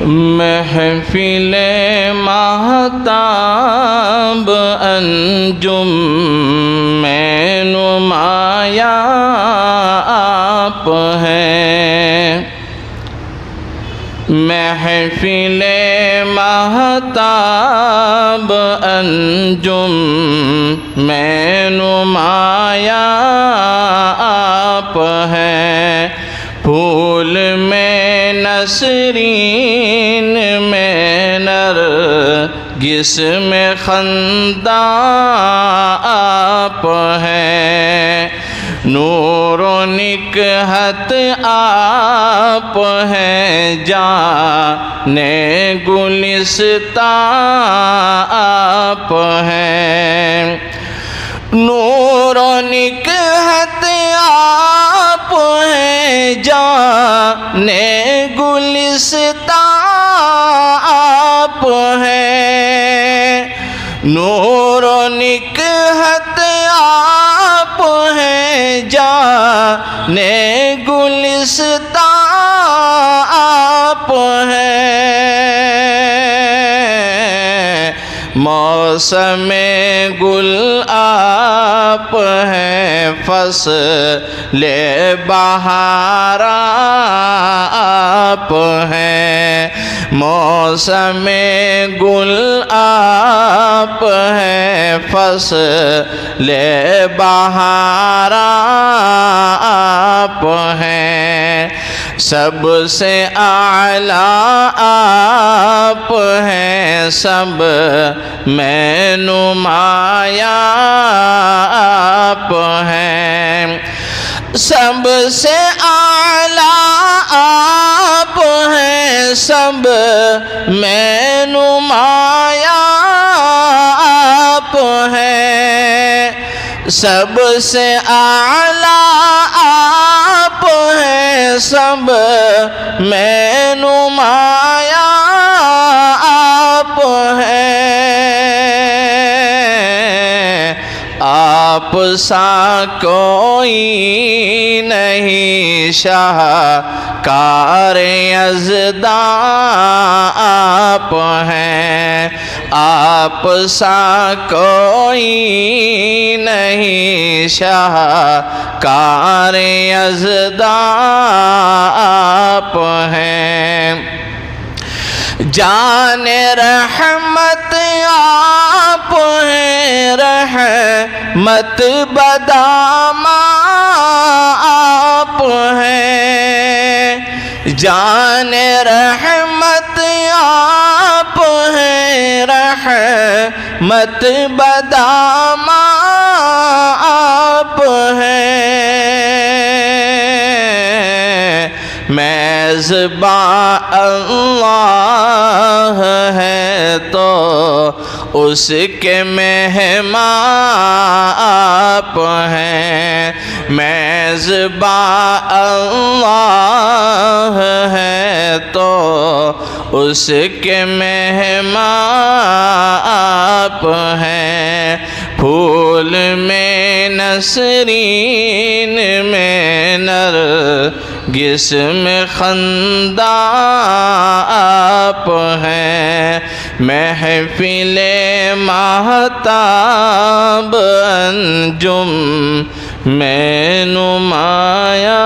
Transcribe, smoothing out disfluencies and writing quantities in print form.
محفل ماہتاب انجم میں نمایاں آپ ہیں، محفل ماہتاب انجم میں نمایاں آپ ہیں، پھول میں نسرین میں نرگس میں خنداں آپ ہیں، نور و نکہت آپ ہیں، جانے گلستاں آپ ہیں، نور و نکہت آپ ہیں، جانے گلستاں آپ ہیں، نور و نکہت آپ ہیں، جانے گلستاں آپ ہیں، موسم گل آپ ہیں، فصل بہار آپ ہیں، موسم گل آپ ہیں، فصل بہار آپ ہیں، سب سے اعلیٰ آپ ہیں، سب میں نمایاں آپ ہیں، سب سے اعلیٰ آپ ہیں، سب میں نمایاں آپ ہیں، سب سے اعلیٰ آپ ہیں، سب میں نمایاں آپ ہیں، آپ سا کوئی نہیں شاہکار یزداں آپ ہیں، آپ سا کوئی نہیں شاہکار یزداں آپ ہیں، جان رحمت آپ ہیں، رحمت بداماں آپ ہیں، جان رحمت آپ ہیں، رحمت بداماں آپ ہیں، میزباں اللہ ہے تو اس کے مہمان آپ ہیں، میزباں اللہ ہے تو اس کے مہمان آپ ہیں، پھول میں نسرین میں نرگس میں خنداں آپ ہیں، محفل ماہتاب انجم میں نمایاں